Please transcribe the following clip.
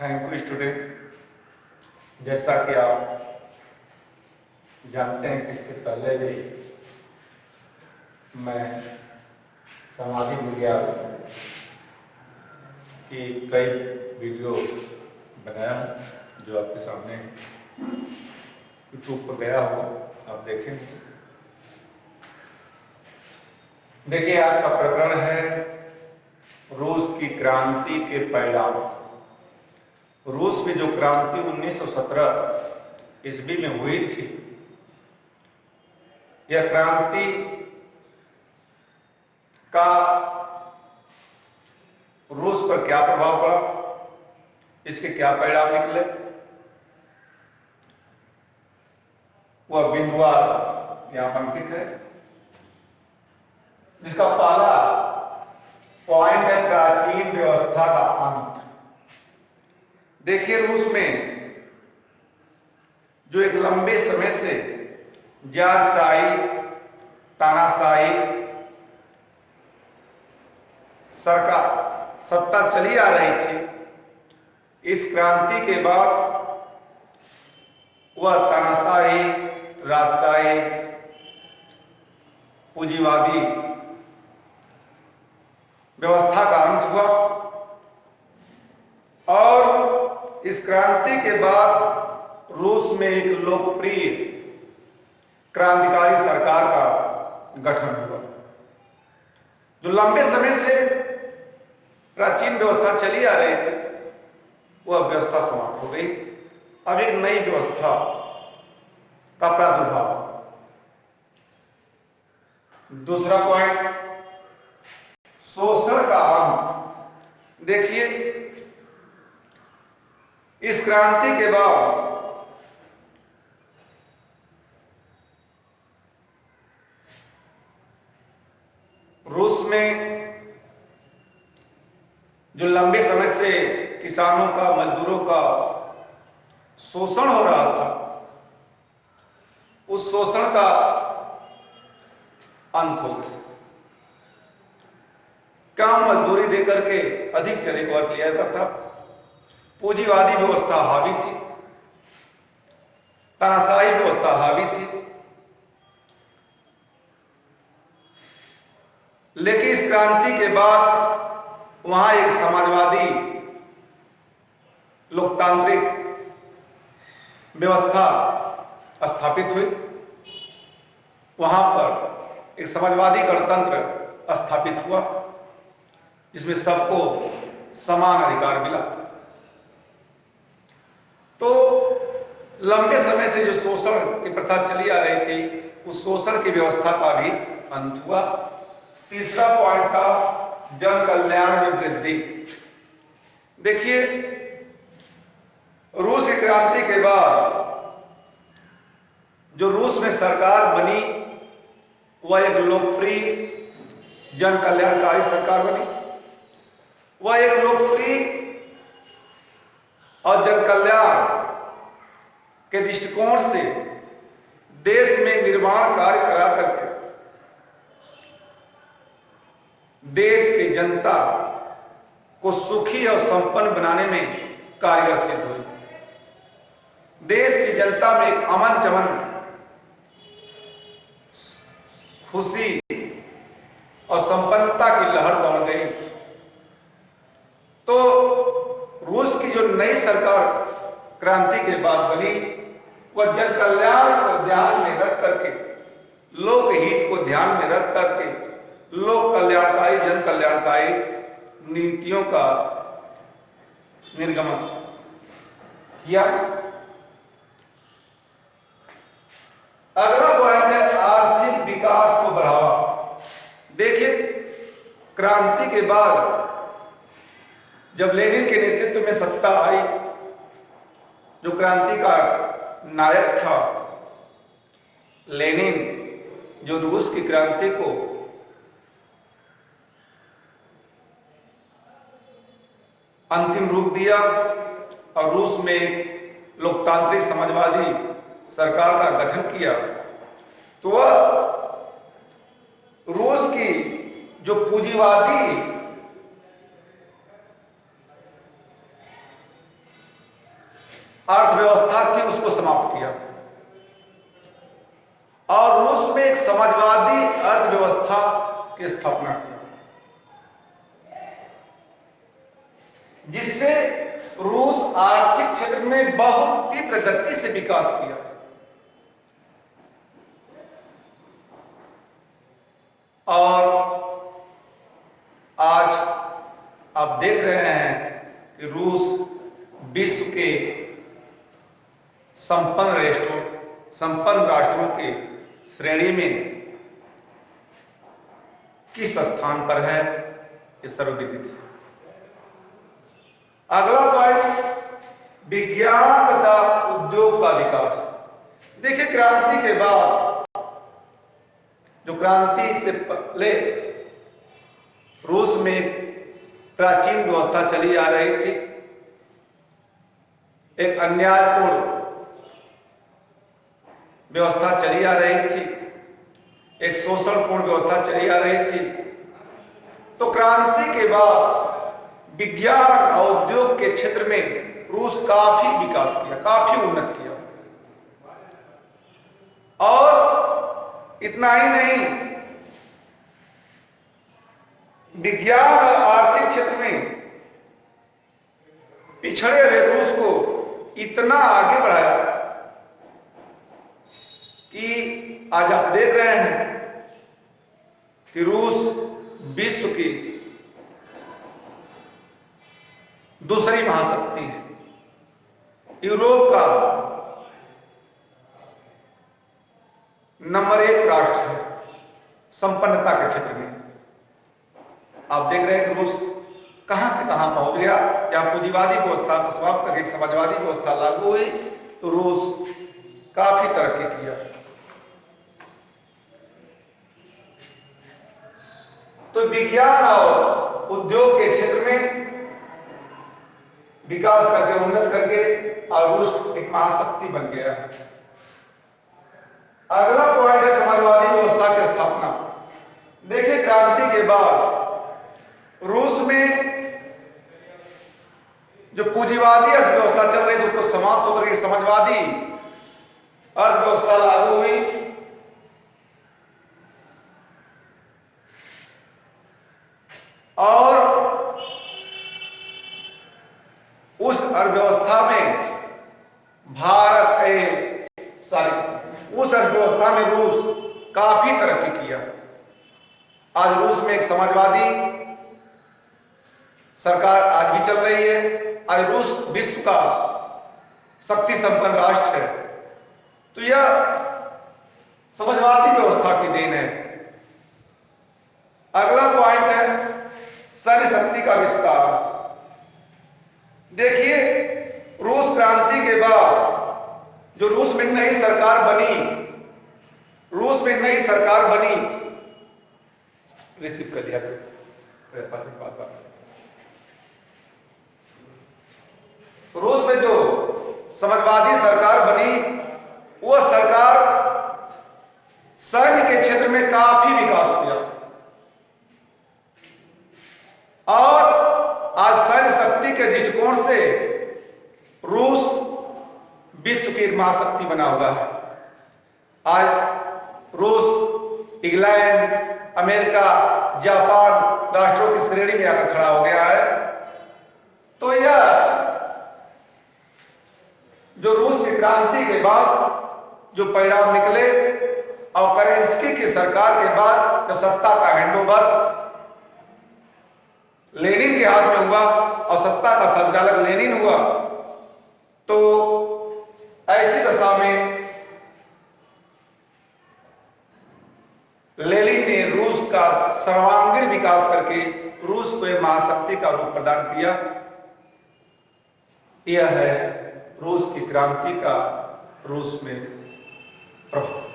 Thank you student. जैसा कि आप जानते हैं कि इसके पहले भी मैं सामाजिक विज्ञान की कई वीडियो बनाया हूँ जो आपके सामने यूट्यूब पर गया हो, आप देखें। देखिए, आज का प्रकरण है रूस की क्रांति के परिणाम। रूस में जो क्रांति 1917 ईस्वी में हुई थी, यह क्रांति का रूस पर क्या प्रभाव पड़ा, इसके क्या परिणाम निकले, वह बिंदुवार यहां अंकित है। जिसका पहला पॉइंट है प्राचीन व्यवस्था का अंत। देखिए, रूस में जो एक लंबे समय से जारशाही, तानाशाही सरकार सत्ता चली आ रही थी, इस क्रांति के बाद वह तानाशाही, राजशाही, पूंजीवादी व्यवस्था का अंत हुआ और इस क्रांति के बाद रूस में एक लोकप्रिय क्रांतिकारी सरकार का गठन हुआ। जो लंबे समय से प्राचीन व्यवस्था चली आ रही थी, वह व्यवस्था समाप्त हो गई। अब एक नई व्यवस्था का प्रादुर्भाव। दूसरा पॉइंट, शोषण का अंत। देखिए, इस क्रांति के बाद रूस में जो लंबे समय से किसानों का, मजदूरों का शोषण हो रहा था, उस शोषण का अंत हो गया। काम मजदूरी देकर के अधिक से अधिक वर्क लिया जाता था। पूंजीवादी व्यवस्था हावी थी, तानाशाही व्यवस्था हावी थी। लेकिन इस क्रांति के बाद वहां एक समाजवादी लोकतांत्रिक व्यवस्था स्थापित हुई। वहां पर एक समाजवादी गणतंत्र स्थापित हुआ जिसमें सबको समान अधिकार मिला। तो लंबे समय से जो शोषण की प्रथा चली आ रही थी, उस शोषण की व्यवस्था का भी अंत हुआ। तीसरा पॉइंट था जन कल्याण में वृद्धि। देखिए, रूस की क्रांति के बाद जो रूस में सरकार बनी, वह एक लोकप्रिय जन कल्याणकारी सरकार बनी। वह एक लोकप्रिय और जन कल्याण के दृष्टिकोण से देश में निर्माण कार्य करा करके देश की जनता को सुखी और संपन्न बनाने में कारगर सिद्ध हुई। देश की जनता में अमन चमन, खुशी और संपन्नता की लहर दौड़ गई। तो रूस की जो नई सरकार क्रांति के बाद बनी, वह जन कल्याण को ध्यान में रख करके, लोक हित को ध्यान में रख करके लोक कल्याणकारी, जन कल्याणकारी नीतियों का निर्गमन किया। अगला पॉइंट है आर्थिक विकास को बढ़ावा। देखिए, क्रांति के बाद जब लेनिन के नेतृत्व में सत्ता आई, जो क्रांति का नायक था लेनिन, जो रूस की क्रांति को अंतिम रूप दिया और रूस में लोकतांत्रिक समाजवादी सरकार का गठन किया, तो वह रूस की जो पूंजीवादी अर्थव्यवस्था थी उसको समाप्त किया और रूस में एक समाजवादी अर्थव्यवस्था की स्थापना की, जिससे रूस आर्थिक क्षेत्र में बहुत तीव्र गति से विकास किया। और आज आप देख रहे हैं कि रूस विश्व के संपन्न राष्ट्रों के श्रेणी में किस स्थान पर है, ये सर्वविदित है। अगला पॉइंट, विज्ञान तथा उद्योग का विकास। देखिए, क्रांति के बाद, जो क्रांति से पहले रूस में प्राचीन व्यवस्था चली आ रही थी, एक अन्यायपूर्ण व्यवस्था चली आ रही थी, एक शोषणपूर्ण व्यवस्था चली आ रही थी। तो क्रांति के बाद विज्ञान और उद्योग के क्षेत्र में रूस काफी विकास किया, काफी उन्नत किया। और इतना ही नहीं, विज्ञान और आर्थिक क्षेत्र में पिछड़े हुए रूस को इतना आगे बढ़ाया कि आज आप देख रहे हैं कि रूस विश्व की दूसरी महाशक्ति है, यूरोप का नंबर 1 राष्ट्र है संपन्नता के क्षेत्र में। आप देख रहे हैं कि रूस कहां से कहां पहुंच गया। जहां पूंजीवादी व्यवस्था को समाप्त करके समाजवादी व्यवस्था लागू हुई तो रूस काफी तरक्की किया। तो विज्ञान और उद्योग के क्षेत्र में विकास करके, उन्नत करके और रूस एक महाशक्ति बन गया है। अगला पॉइंट है समाजवादी व्यवस्था की स्थापना। देखिए, क्रांति के बाद रूस में जो पूंजीवादी अर्थव्यवस्था चल रही थी उसको समाप्त होकर के समाजवादी अर्थव्यवस्था लागू हुई। और उस अर्थव्यवस्था में उस अर्थव्यवस्था में रूस काफी तरक्की किया। आज रूस में एक समाजवादी सरकार आज भी चल रही है। आज रूस विश्व का शक्ति संपन्न राष्ट्र है। तो यह समाजवादी व्यवस्था की देन है। अगला पॉइंट है सैन्य शक्ति का विस्तार। देखिए, रूस क्रांति के बाद जो रूस में नई सरकार बनी, रिसीव कर लिया रूस में जो समाजवादी सरकार बनी, वह सरकार सैन्य के क्षेत्र में काफी विकास किया और आज सैन्य शक्ति के दृष्टिकोण से रूस विश्व की महाशक्ति बना हुआ है। आज रूस इंग्लैंड, अमेरिका, जापान राष्ट्रों की श्रेणी में आकर खड़ा हो गया है। तो यह जो रूस की क्रांति के बाद जो परिणाम निकले और केरेंस्की की सरकार के बाद जब सत्ता का हैंडओवर लेनिन के हाथ में हुआ और सत्ता का संचालक लेनिन हुआ, तो ऐसी दशा में लेनिन ने रूस का सर्वांगीण विकास करके रूस को एक महाशक्ति का रूप प्रदान किया। यह है रूस की क्रांति का रूस में प्रभाव।